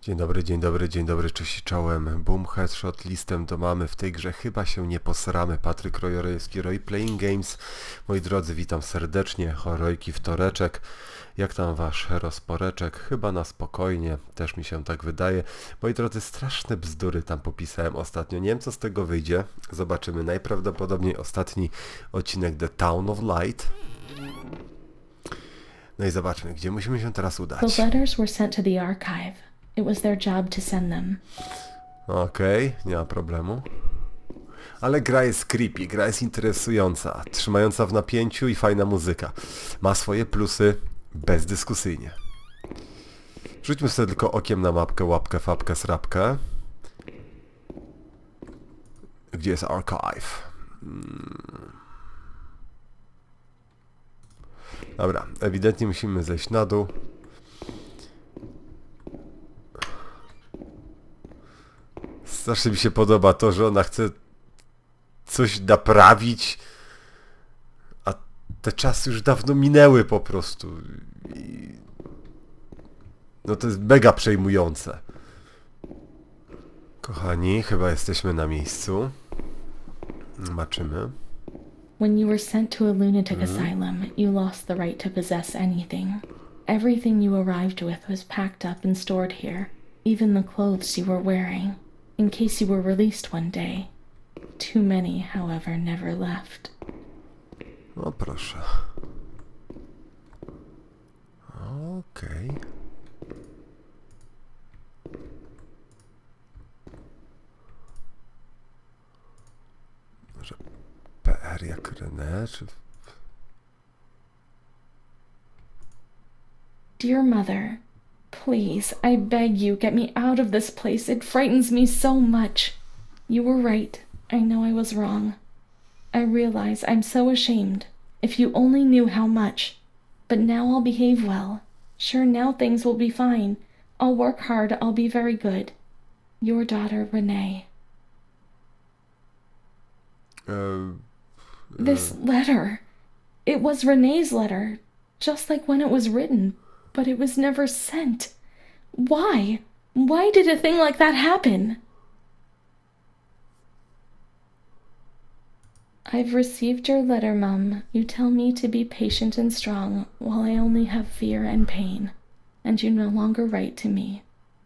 Dzień dobry, cześć czołem. Boom, headshot, listem do mamy. W tej grze chyba się nie posramy. Patryk Rojewski, Roy Playing Games. Moi drodzy, witam serdecznie. Horrojki wtoreczek. Jak tam wasz rozporeczek? Chyba na spokojnie, też mi się tak wydaje. Moi drodzy, straszne bzdury tam popisałem ostatnio. Nie wiem, co z tego wyjdzie. Zobaczymy. Najprawdopodobniej ostatni odcinek The Town of Light. No i zobaczmy, gdzie musimy się teraz udać. The letters were sent to the archive. It was their job to send them. Okej, nie ma problemu. Ale gra jest creepy, gra jest interesująca, trzymająca w napięciu i fajna muzyka. Ma swoje plusy bezdyskusyjnie. Rzućmy sobie tylko okiem na mapkę, łapkę, fapkę, srapkę. Gdzie jest archive? Dobra, ewidentnie musimy zejść na dół. Strasznie mi się podoba to, że ona chce coś naprawić, a te czasy już dawno minęły po prostu. No to jest mega przejmujące. Kochani, chyba jesteśmy na miejscu. Zobaczymy. When you were sent to a lunatic asylum, you lost the right to possess anything. Everything you arrived with was packed up and stored here, even the clothes you were wearing, in case you were released one day. Too many, however, never left. No proszę. Okej. Może PR jak René, czy... Dear Mother, please, I beg you, get me out of this place. It frightens me so much. You were right. I know I was wrong. I realize I'm so ashamed. If you only knew how much. But now I'll behave well. Sure, now things will be fine. I'll work hard. I'll be very good. Your daughter, Renee. This letter. It was Renee's letter. Just like when it was written. But it was never sent. Why? Why did a thing like that happen? I've received your letter, Mum. You tell me to be patient and strong, while I only have fear and pain, and you no longer write to me.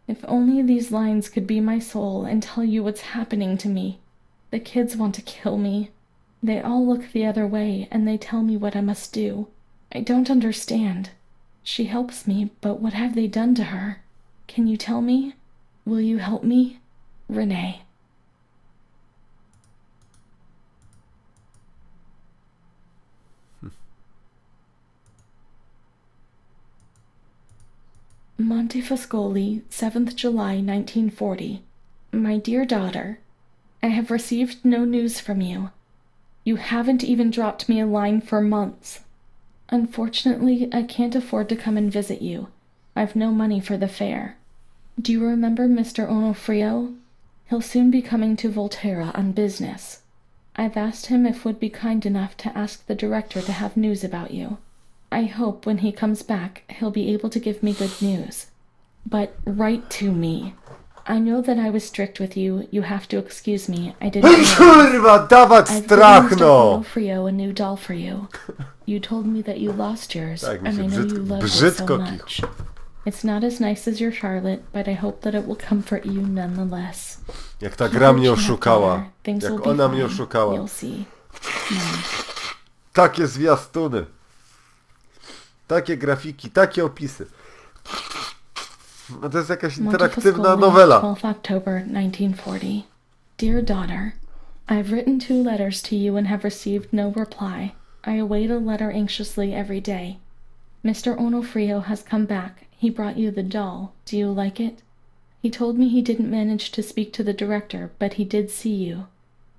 If only these lines could be my soul and tell you what's happening to me. The kids want to kill me. They all look the other way, and they tell me what I must do. I don't understand. She helps me, but what have they done to her? Can you tell me? Will you help me? Renee. Montefascoli, 7th July 1940. My dear daughter, I have received no news from you. You haven't even dropped me a line for months. Unfortunately, I can't afford to come and visit you. I've no money for the fare. Do you remember Mr. Onofrio? He'll soon be coming to Volterra on business. I've asked him if would be kind enough to ask the director to have news about you. I hope when he comes back, he'll be able to give me good news. But write to me. I know that I was strict with you. You have to excuse me. I didn't Kurwa, dawać I've strach, given Mr. no! Onofrio a new doll for you. You told me that you lost yours, Tak mi and się I know you love it so brzydko much. It's not as nice as your Charlotte, but I hope that it will comfort you nonetheless. Jak ta gra mnie Fortunate oszukała. daughter, things will Jak be ona mnie fine. oszukała. You'll see. Mom. Takie zwiastuny. Takie grafiki, takie opisy. No to jest jakaś interaktywna Montefascoli, nowela. 12 October 1940. Dear daughter, I've written 2 letters to you and have received no reply. I await a letter anxiously every day. Mr. Onofrio has come back. He brought you the doll. Do you like it? He told me he didn't manage to speak to the director, but he did see you.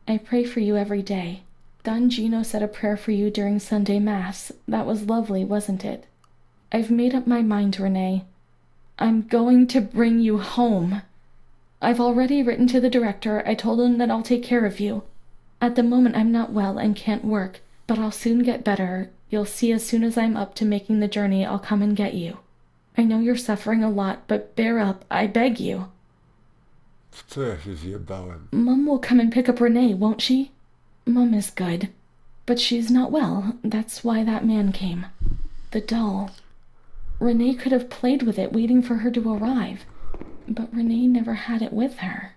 I pray for you every day. Don Gino said a prayer for you during Sunday Mass. That was lovely, wasn't it? I've made up my mind, Renee. I'm going to bring you home. I've already written to the director. I told him that I'll take care of you. At the moment I'm not well and can't work, but I'll soon get better. You'll see as soon as I'm up to making the journey, I'll come and get you. I know you're suffering a lot, but bear up, I beg you. Co ja się zjebałem? Mom will come and pick up Renee, won't she? Mom is good, but she's not well. That's why that man came. The doll. Renee could have played with it, waiting for her to arrive. But Renee never had it with her.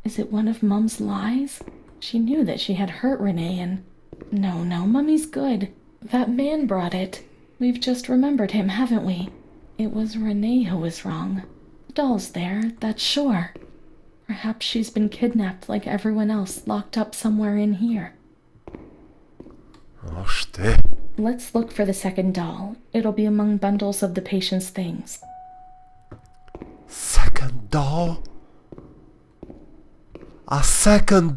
Is it one of Mom's lies? She knew that she had hurt Renee and... No, Mummy's good. That man brought it. We've just remembered him, haven't we? It was Renee who was wrong. The doll's there, that's sure. Perhaps she's been kidnapped like everyone else, locked up somewhere in here. Oż ty. Let's look for the second doll. It'll be among bundles of the patient's things. Second doll? A second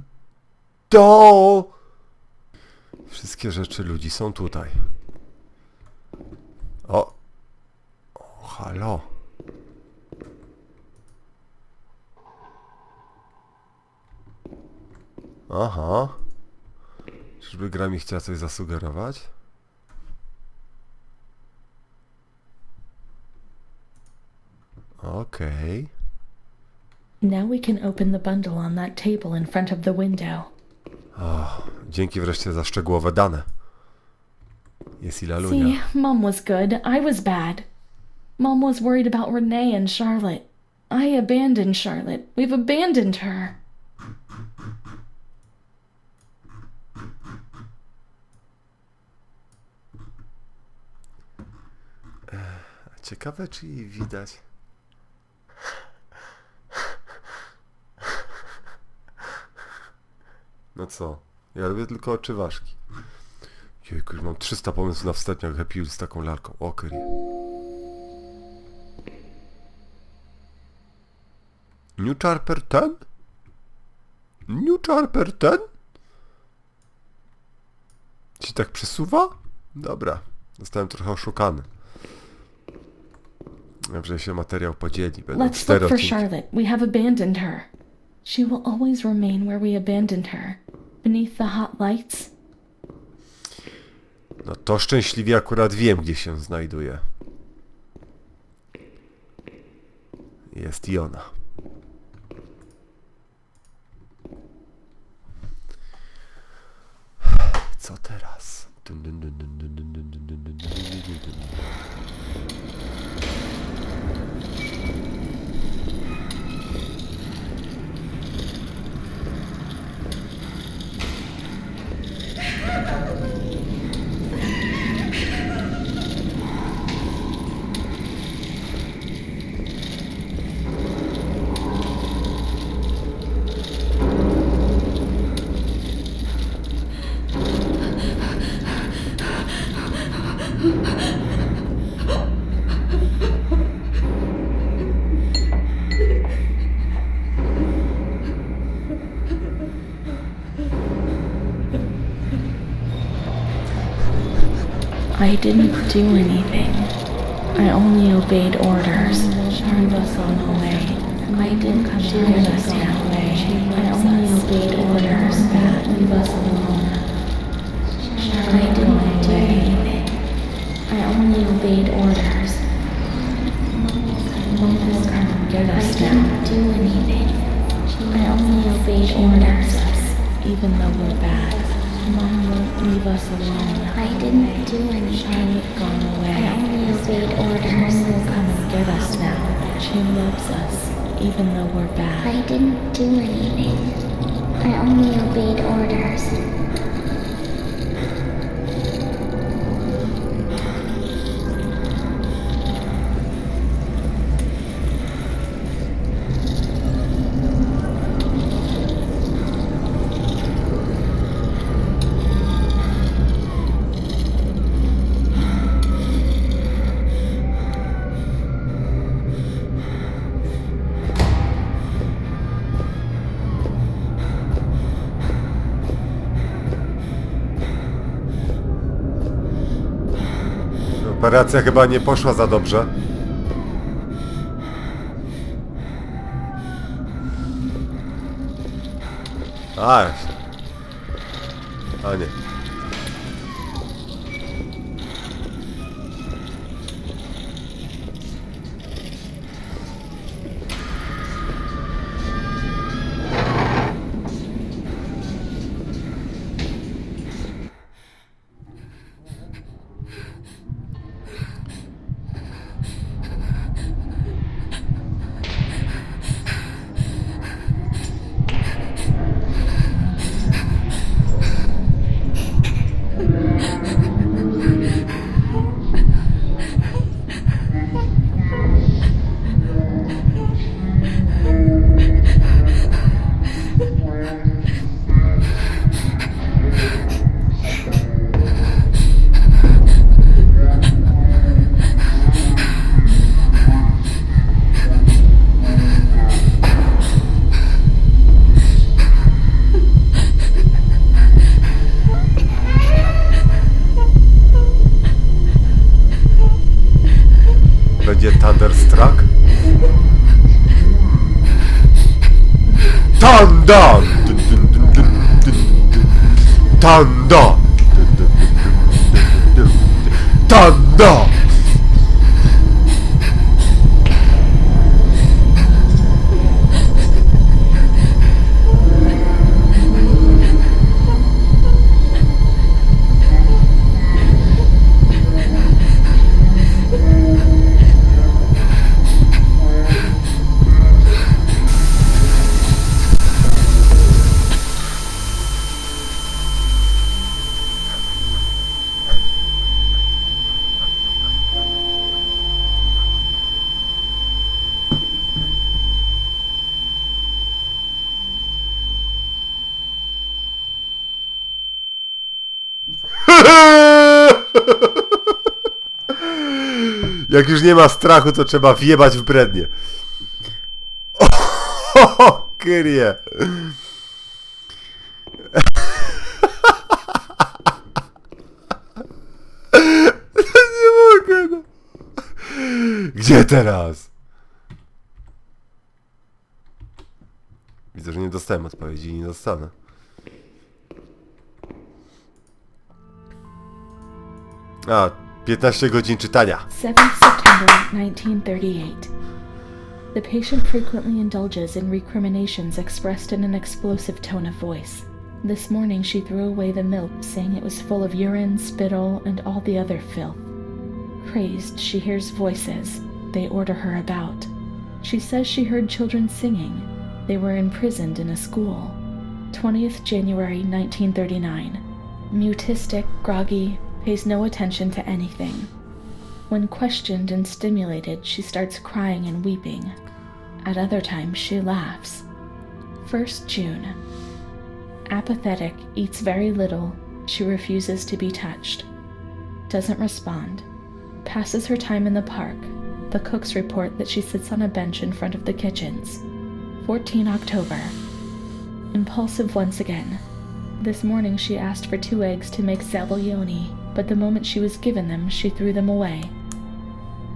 doll? Wszystkie rzeczy ludzi są tutaj. O, halo. Aha. Czyżby gra mi chciała coś zasugerować? Okej. Now we can open the bundle on that table in front of the window. O, dzięki wreszcie za szczegółowe dane. Jest i lalunia. See, Mom was good, I was bad. Mom was worried about Renee and Charlotte. I abandoned Charlotte. We've abandoned her. Ciekawe, czy jej widać. No co? Ja robię tylko oczy ważki. Jejku, już mam 300 pomysłów na wstępniach Happy Wheels z taką lalką. Okej. New Charper ten? New Charper ten? Ci tak przesuwa? Dobra. Zostałem trochę oszukany. Dobrze się materiał podzieli. Będą Let's 4 look for odcinki. Charlotte. We have abandoned her. She will always remain where we abandoned her. Beneath the hot lights. No to szczęśliwie akurat wiem, gdzie się znajduje. Jest i ona. Co teraz? Dun, dun, dun, dun, dun, dun, dun, dun, dun, dun, dun, dun, dun. I didn't do anything. I only obeyed orders. Leave us on the way. I didn't do anything. I only obeyed orders. Leave us alone. I didn't do anything. I only obeyed orders. Mom will come and get us now. I didn't do anything. I only obeyed orders. Even though we're bad. Mom won't leave us alone. I didn't do anything. Charlotte gone away. I only obeyed orders. Mom will come and get us now. She loves us, even though we're bad. I didn't do anything. I only obeyed orders. Operacja chyba nie poszła za dobrze. A nie. Thunderstruck? Thunder! Thunder! Thunder! Jak już nie ma strachu, to trzeba wjebać w brednie. O, kyrie. Nie mogę. No. Gdzie teraz? Widzę, że nie dostałem odpowiedzi i nie dostanę. A, 15 godzin czytania. 7th September 1938. The patient frequently indulges in recriminations expressed in an explosive tone of voice. This morning she threw away the milk, saying it was full of urine, spittle, and all the other filth. Crazed, she hears voices. They order her about. She says she heard children singing. They were imprisoned in a school. 20th January 1939. Mutistic, groggy, pays no attention to anything. When questioned and stimulated, she starts crying and weeping. At other times, she laughs. 1st June. Apathetic, eats very little. She refuses to be touched. Doesn't respond. Passes her time in the park. The cooks report that she sits on a bench in front of the kitchens. 14 October. Impulsive once again. This morning she asked for 2 eggs to make zabalioni, but the moment she was given them, she threw them away.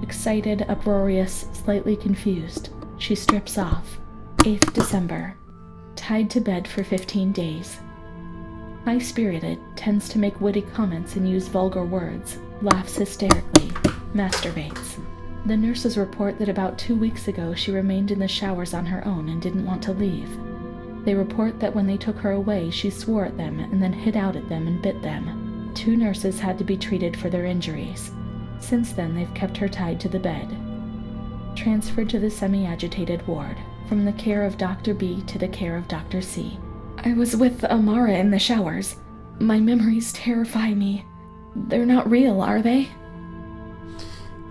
Excited, uproarious, slightly confused, she strips off. 8th December. Tied to bed for 15 days. High-spirited, tends to make witty comments and use vulgar words, laughs hysterically, masturbates. The nurses report that about 2 weeks ago she remained in the showers on her own and didn't want to leave. They report that when they took her away, she swore at them and then hit out at them and bit them. 2 nurses had to be treated for their injuries. Since then, they've kept her tied to the bed. Transferred to the semi-agitated ward, from the care of Dr. B to the care of Dr. C. I was with Amara in the showers. My memories terrify me. They're not real, are they?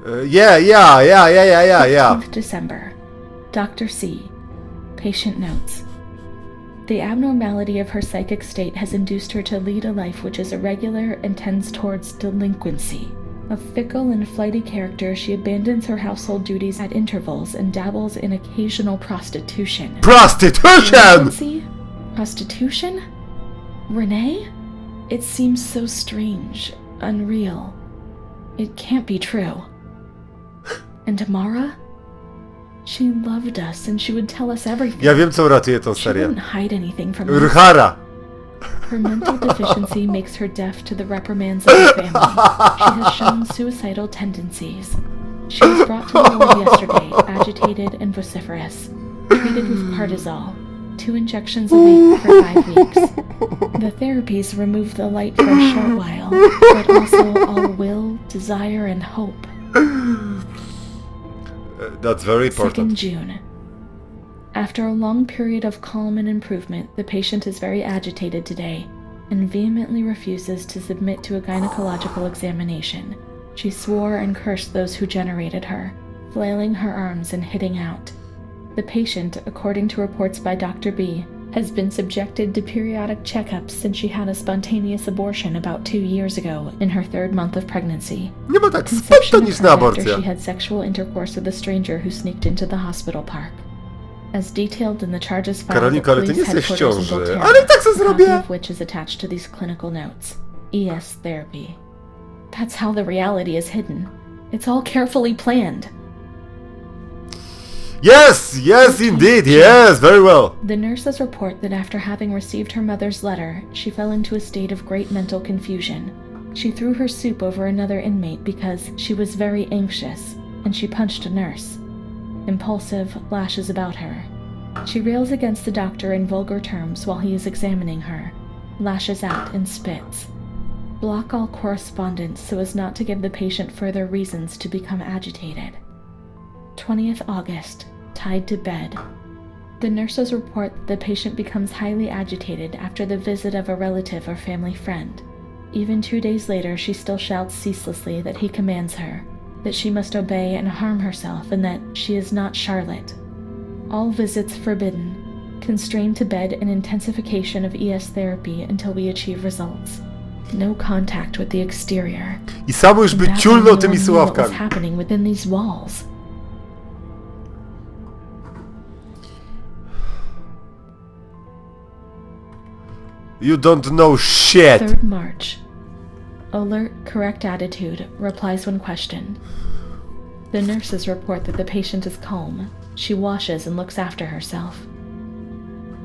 Yeah. 15th December. Dr. C. Patient notes. The abnormality of her psychic state has induced her to lead a life which is irregular and tends towards delinquency. A fickle and flighty character, she abandons her household duties at intervals and dabbles in occasional prostitution. Prostitution! Delinquency? Prostitution? Renee? It seems so strange, unreal. It can't be true. And Amara? She loved us and she would tell us everything. Ja wiem, co uratuje tą She serię. wouldn't hide anything from us. URHARA! Her mental deficiency makes her deaf to the reprimands of her family. She has shown suicidal tendencies. She was brought to the ward yesterday, agitated and vociferous, treated with Partizol, 2 injections a week for 5 weeks. The therapies remove the light for a short while, but also all will, desire, and hope. That's very 2nd important. June. After a long period of calm and improvement, the patient is very agitated today and vehemently refuses to submit to a gynecological examination. She swore and cursed those who generated her, flailing her arms and hitting out. The patient, according to reports by Dr. B, has been subjected to periodic checkups since she had a spontaneous abortion about 2 years ago in her 3rd month of pregnancy. Nie ma tak Conception spontaniczna occurred after aborcja. she had sexual intercourse with a stranger who sneaked into the hospital park. As detailed in the charges filed at Karolinko, ale ty nie police jesteś w headquarters in ciąży. Volterra, Ale i tak co a copy zrobię? of which is attached to these clinical notes. ES therapy. That's how the reality is hidden. It's all carefully planned. Yes! Yes, indeed! Yes! Very well! The nurses report that after having received her mother's letter, she fell into a state of great mental confusion. She threw her soup over another inmate because she was very anxious, and she punched a nurse. Impulsive, lashes about her. She rails against the doctor in vulgar terms while he is examining her, lashes out and spits. Block all correspondence so as not to give the patient further reasons to become agitated. 20th August, tied to bed. The nurses report that the patient becomes highly agitated after the visit of a relative or family friend. Even 2 days later, she still shouts ceaselessly that he commands her, that she must obey and harm herself, and that she is not Charlotte. All visits forbidden, constrained to bed and intensification of ES therapy until we achieve results. No contact with the exterior. I samo już by That ciulnął way no tymi one knew what was słuchawkami. happening within these walls. You don't know shit! 3rd March. Alert, correct attitude, replies when questioned. The nurses report that the patient is calm. She washes and looks after herself.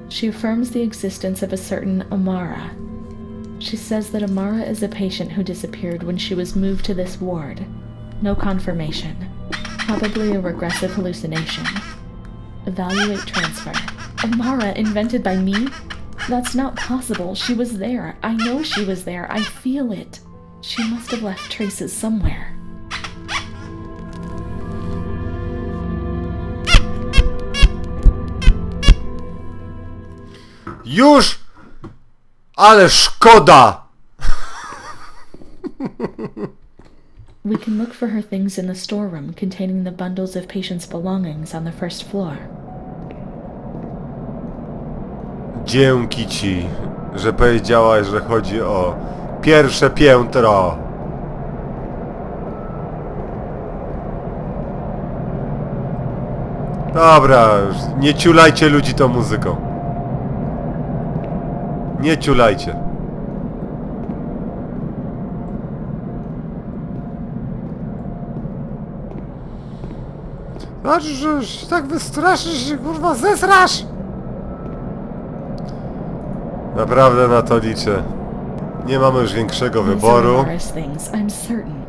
She affirms the existence of a certain Amara. She says that Amara is a patient who disappeared when she was moved to this ward. No confirmation. Probably a regressive hallucination. Evaluate transfer. Amara invented by me? That's not possible. She was there. I know she was there. I feel it. She must have left traces somewhere. Już! Ale szkoda! We can look for her things in the storeroom containing the bundles of patients' belongings on the 1st floor. Dzięki ci, że powiedziałaś, że chodzi o pierwsze piętro. Dobra, już nie ciulajcie ludzi tą muzyką. Nie ciulajcie. Znaczy, że się tak wystraszysz, że kurwa zesrasz! Naprawdę na to liczę. Nie mamy już większego These are wyboru. Amara's things, I'm certain.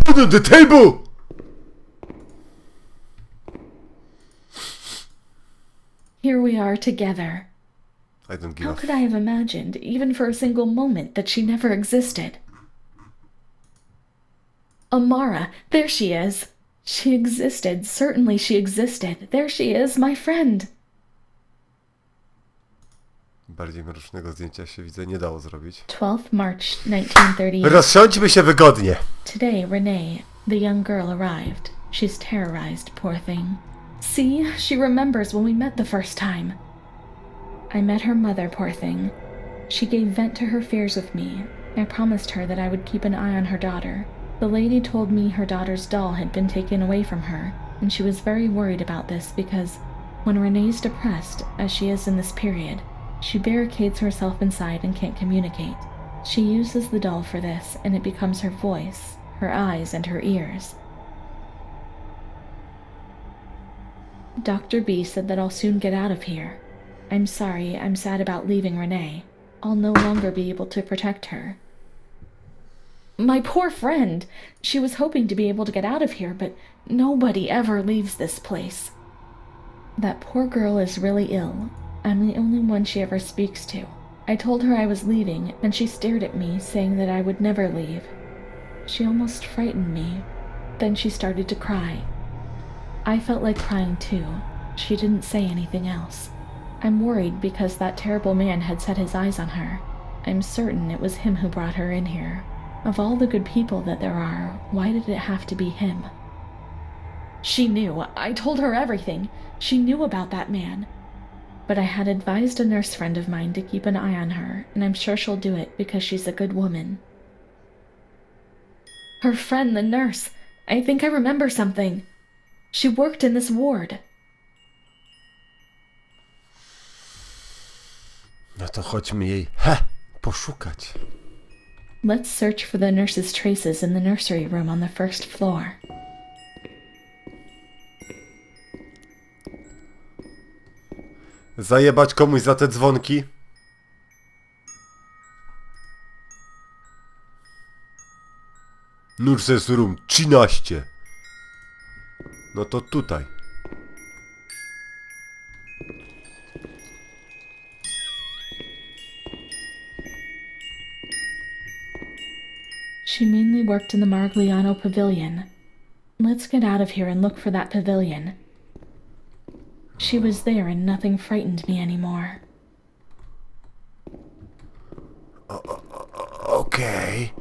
Under the table! Here we are together. I don't give How a could I have imagined, even for a single moment, that she never existed? Amara, there she is. She existed, certainly she existed. There she is, my friend. Bardziej mrocznego zdjęcia się widzę nie dało zrobić. 12th March 1938. Rozsiądźmy się wygodnie. Today, Renee, the young girl, arrived. She's terrorized, poor thing. See, she remembers when we met the first time. I met her mother, poor thing. She gave vent to her fears with me. I promised her that I would keep an eye on her daughter. The lady told me her daughter's doll had been taken away from her, and she was very worried about this because when Renee's depressed, as she is in this period, she barricades herself inside and can't communicate. She uses the doll for this, and it becomes her voice, her eyes, and her ears. Dr. B said that I'll soon get out of here. I'm sorry, I'm sad about leaving Renee. I'll no longer be able to protect her. My poor friend! She was hoping to be able to get out of here, but nobody ever leaves this place. That poor girl is really ill. I'm the only one she ever speaks to. I told her I was leaving, and she stared at me, saying that I would never leave. She almost frightened me. Then she started to cry. I felt like crying too. She didn't say anything else. I'm worried because that terrible man had set his eyes on her. I'm certain it was him who brought her in here. Of all the good people that there are, why did it have to be him? She knew. I told her everything. She knew about that man. But I had advised a nurse friend of mine to keep an eye on her, and I'm sure she'll do it because she's a good woman. Her friend, the nurse. I think I remember something. She worked in this ward. No to chodźmy jej poszukać. Let's search for the nurse's traces in the nursery room on the 1st floor. Zajebać komuś za te dzwonki? Nurses Room 13. No to tutaj. She mainly worked in the Margliano Pavilion. Let's get out of here and look for that pavilion. She was there and nothing frightened me anymore. Okay.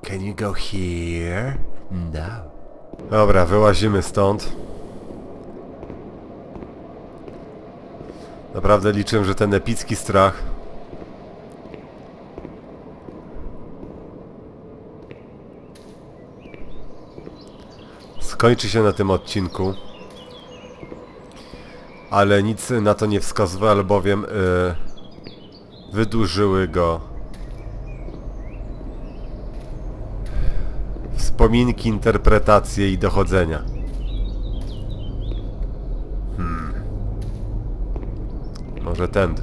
Can you go here? No. Dobra, wyłazimy stąd. Naprawdę liczę, że ten epicki strach skończy się na tym odcinku. Ale nic na to nie wskazuje, albowiem wydłużyły go wspominki, interpretacje i dochodzenia. Może tędy.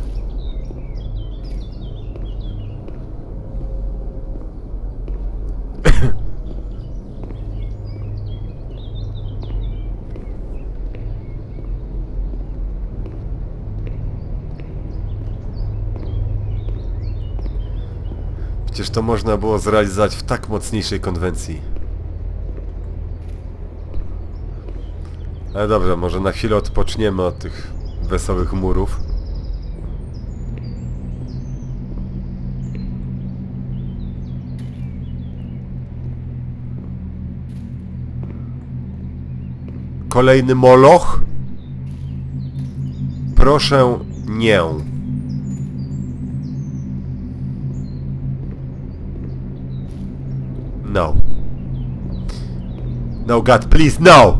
Przecież to można było zrealizować w tak mocniejszej konwencji. Ale dobrze, może na chwilę odpoczniemy od tych wesołych murów. Kolejny moloch? Proszę nie. No. No, God, please, no!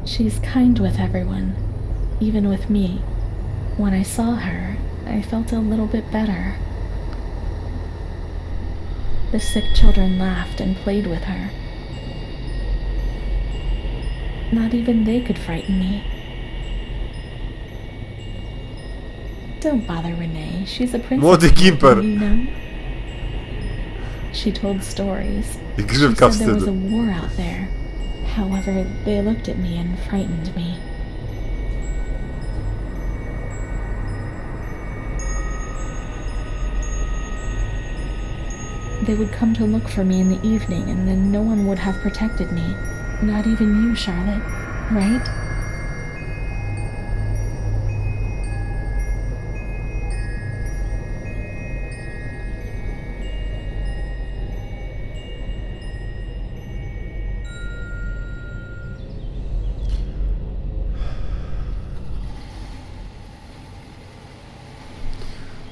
She's kind with everyone, even with me. When I saw her, I felt a little bit better. The sick children laughed and played with her. Not even they could frighten me. Don't bother Renee, she's a princess. Młody Gimper. You know? She told stories. I She grzybka said there was wstydu. a war out there. However, they looked at me and frightened me. They would come to look for me in the evening, and then no one would have protected me. Not even you, Charlotte, right?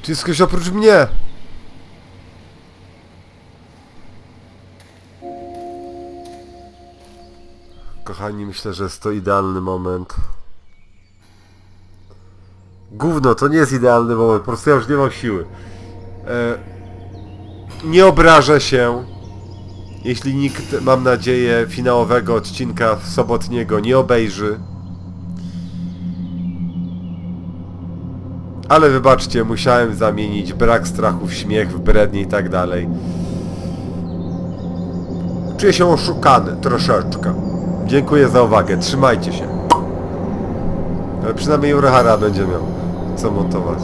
Czy jest ktoś oprócz mnie? Kochani, myślę, że jest to idealny moment. Gówno, to nie jest idealny moment, po prostu ja już nie mam siły. Nie obrażę się, jeśli nikt, mam nadzieję, finałowego odcinka sobotniego nie obejrzy. Ale wybaczcie, musiałem zamienić brak strachu w śmiech, w brednie i tak dalej. Czuję się oszukany troszeczkę. Dziękuję za uwagę, trzymajcie się. Ale przynajmniej URHARA będzie miał co montować.